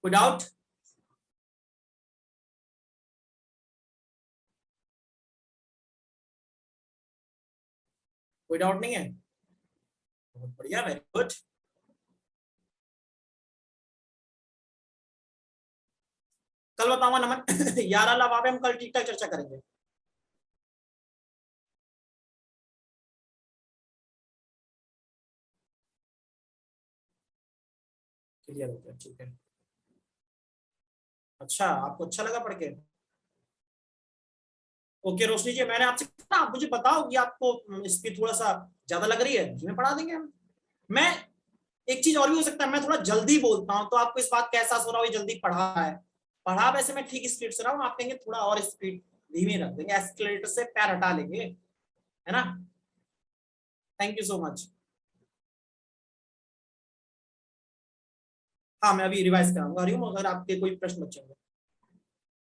कोई डाउट? कोई डाउट नहीं है? बहुत बढ़िया, वेरी गुड। कल बताऊंगा नमन। 11 लवाबे हम कल ठीक ठाक चर्चा करेंगे। क्लियर हो गया, ठीक है। अच्छा, आपको अच्छा लगा पढ़ के? ओके रोशनी जी, मैंने आपसे कहा आप मुझे बताओ कि आपको स्पीड थोड़ा सा ज्यादा लग रही है, जिसमें पढ़ा देंगे हम। मैं एक चीज और भी हो सकता है, मैं थोड़ा जल्दी बोलता हूँ तो आपको इस बात का एहसास हो रहा हो जल्दी पढ़ा है। पढ़ा वैसे मैं ठीक स्पीड से रहा हूँ, आप कहेंगे थोड़ा और स्पीड धीमे रख देंगे, एस्केलेटर से पैर हटा लेंगे, है ना। Thank you so much. हाँ मैं अभी रिवाइज कराऊंगा हूँ, अगर आपके कोई प्रश्न बचे होंगे।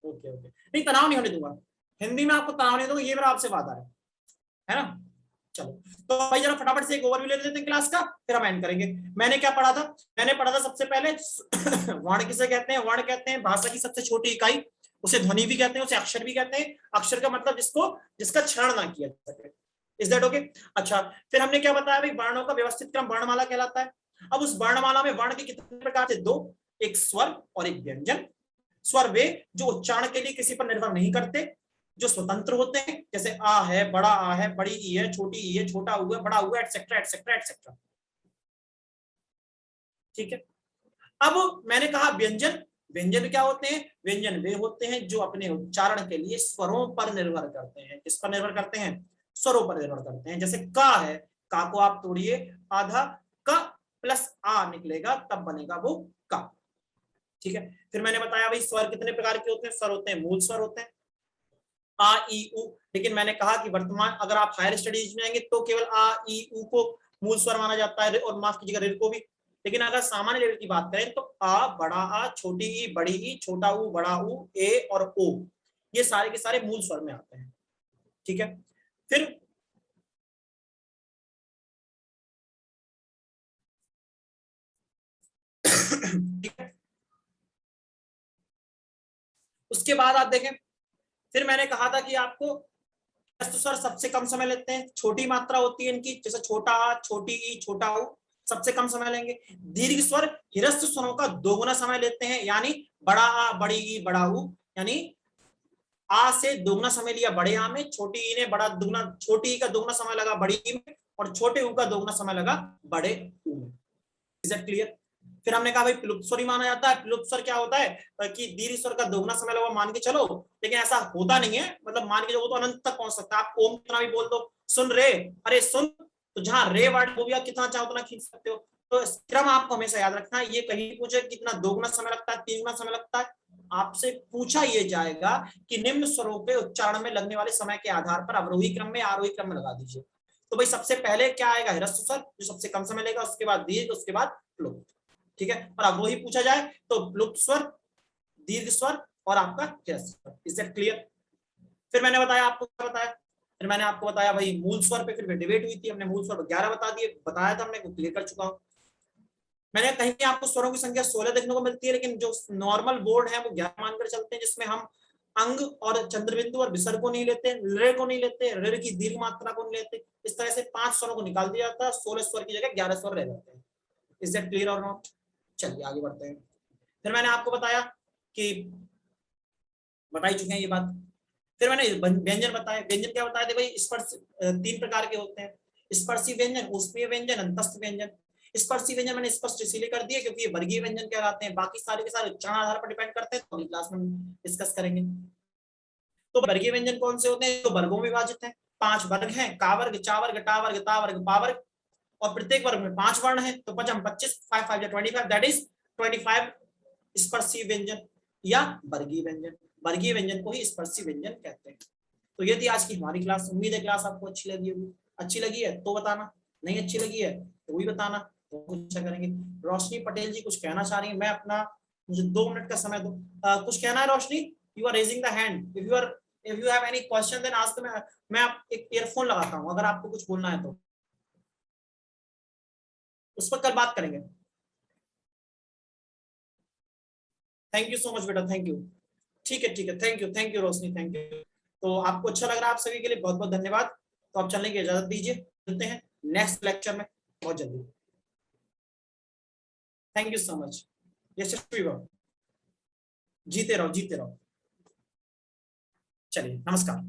ओके ओके, नहीं तनाव नहीं होने दूंगा, हिंदी में आपको तनाव नहीं दूंगा, ये मेरा आपसे वादा है ना। चलो, तो भाई जरा फटाफट से एक ओवरव्यू ले लेते हैं क्लास का, फिर हम एंड करेंगे। मैंने क्या पढ़ा था? मैंने पढ़ा था सबसे पहले वर्ण किसे कहते हैं। वर्ण कहते हैं भाषा की सबसे छोटी इकाई, उसे ध्वनि भी कहते हैं, उसे अक्षर भी कहते हैं। अक्षर का मतलब जिसका क्षरण ना किया जा सके। Is that okay? अच्छा, फिर हमने क्या बताया भाई, वर्णों का व्यवस्थित क्रम वर्णमाला कहलाता है। अब उस वर्णमाला में वर्ण के कितने प्रकार थे? दो, एक स्वर और एक व्यंजन। स्वर वे जो उच्चारण के लिए किसी पर निर्भर नहीं करते, जो स्वतंत्र होते हैं, जैसे आ है, बड़ा आ है, बड़ी ई है, छोटी ई है, छोटा ऊ है, बड़ा ऊ है, एटसेट्रा एटसेट्रा एटसेट्रा। ठीक है। अब मैंने कहा व्यंजन। व्यंजन क्या होते हैं? व्यंजन वे होते हैं जो अपने उच्चारण के लिए स्वरों पर निर्भर करते हैं। किस पर निर्भर करते हैं? स्वरों पर निर्भर करते हैं। जैसे का है, का को आप तोड़िए, आधा क प्लस आ निकलेगा, तब बनेगा वो का। ठीक है। फिर मैंने बताया भाई स्वर कितने प्रकार के होते हैं? स्वर होते हैं, मूल स्वर होते हैं आ ई उ। लेकिन मैंने कहा कि वर्तमान अगर आप हायर स्टडीज में आएंगे तो केवल आ ई उ को मूल स्वर माना जाता है, और माफ कीजिएगा रिर को भी। लेकिन अगर सामान्य लेवल की बात करें तो आ, बड़ा आ, छोटी ई, बड़ी ई, छोटा ऊ, बड़ा ऊ, ए और ओ, ये सारे के सारे मूल स्वर में आते हैं। ठीक है। फिर ठीक है, उसके बाद आप देखें, फिर मैंने कहा था कि आपको स्वर सबसे कम समय लेते हैं, छोटी मात्रा होती है इनकी, जैसे छोटा आ, छोटी ई, छोटा ऊ, सबसे कम समय लेंगे। दीर्घ स्वर हिरस्थ स्वरों का दोगुना समय लेते हैं, यानी बड़ा आ, बड़ी ई, बड़ा ऊ, यानी आ से दोगुना समय लिया बड़े आ में, छोटी ई ने बड़ा दुगना, छोटी ई का दोगुना समय लगा बड़ी ई में, और छोटे ऊ का दोगुना समय लगा बड़े ऊ में। Is that clear? फिर हमने कहा भाई प्लुप्त स्वर ही माना जाता है। प्लुप्त स्वर क्या होता है कि दीर्घ स्वर का दोगुना समय लगा मान के चलो, लेकिन ऐसा होता नहीं है, मतलब मान के चलो तो अनंत तक पहुंच सकता है। आप ओम कितना भी बोल दो, सुन रे, अरे सुन, तो जहां रे वर्ड वो भी आप कितना चाहो उतना खींच सकते हो। तो क्रम आपको हमेशा याद रखना है। ये कहीं पूछे कितना दोगुना समय लगता है, तीन गुना समय लगता है, आपसे पूछा ये जाएगा कि निम्न स्वरों पे उच्चारण में लगने वाले समय के आधार पर अवरोही क्रम में आरोही क्रम में लगा दीजिए। तो भाई सबसे पहले क्या आएगा? ह्रस्व स्वर, जो सबसे कम समय लेगा, उसके बाद दीर्घ, उसके बाद प्लुप्त। ठीक है। और अवरोही पूछा जाए तो प्लुप्त स्वर, दीर्घ स्वर और आपका ह्रस्व स्वर। Is that clear? फिर मैंने बताया आपको, क्या बताया? फिर मैंने आपको बताया भाई मूल स्वर पे फिर डिबेट हुई थी, हमने मूल स्वर 11 बता दिए, बताया था हमने, क्लियर कर चुका हूं। मैंने कहीं आपको स्वरों की संख्या 16 देखने को मिलती है, लेकिन जो नॉर्मल बोर्ड है वो 11 मानकर चलते हैं, जिसमें हम अंग और चंद्रबिंदु और विसर्ग को नहीं लेते, रे को नहीं लेते, रे की दीर्घ मात्रा को नहीं लेते। इस तरह से 5 स्वरों को निकाल दिया जाता है, 16 स्वर की जगह 11 स्वर रह जाते हैं। Is that clear or not? चलिए आगे बढ़ते हैं। फिर मैंने आपको बताया कि बता ही चुके हैं ये बात। फिर मैंने व्यंजन बताया। व्यंजन क्या बताए थे भाई? स्पर्श 3 प्रकार के होते हैं, स्पर्शी व्यंजन, ऊष्मीय व्यंजन, अंतस्थ व्यंजन। स्पर्शी व्यंजन मैंने स्पष्ट इसीलिए कर दिया क्योंकि ये वर्गीय व्यंजन कहलाते हैं, बाकी सारे के सारे उच्चारण आधार पर डिपेंड करते हैं, तो अगली क्लास में डिस्कस करेंगे। तो वर्गीय व्यंजन कौन से होते हैं? तो वर्गों में विभाजित है, 5 वर्ग हैं, का वर्ग, चा वर्ग, टा वर्ग, ता वर्ग, पा वर्ग, और प्रत्येक वर्ग में 5 वर्ण है, तो 5 25, 5 5 25, दैट इज 25 स्पर्शी व्यंजन या वर्गीय व्यंजन। वर्गीय व्यंजन को ही स्पर्शी व्यंजन कहते हैं। तो ये थी आज की हमारी क्लास। उम्मीद है क्लास आपको अच्छी लगी होगी। अच्छी लगी है तो बताना, नहीं अच्छी लगी है तो भी बताना, तो कुछ अच्छा करेंगे। रोशनी पटेल जी कुछ कहना चाह रही है, मैं अपना, मुझे 2 मिनट का समय दो। कुछ कहना है Roshni? You are raising the hand, if you have any question then ask. मैं आप एक ईयरफोन लगाता हूँ, अगर आपको कुछ बोलना है तो उस पर कल बात करेंगे। थैंक यू सो मच बेटा, थैंक यू। ठीक है, thank you Roshni, thank you. तो आपको अच्छा लग रहा है, आप सभी के लिए बहुत बहुत धन्यवाद। तो आप चलने की इजाजत दीजिए, मिलते हैं नेक्स्ट लेक्चर में बहुत जल्दी। Thank you so much. यशस्वी भव, जीते रहो जीते रहो। चलिए नमस्कार।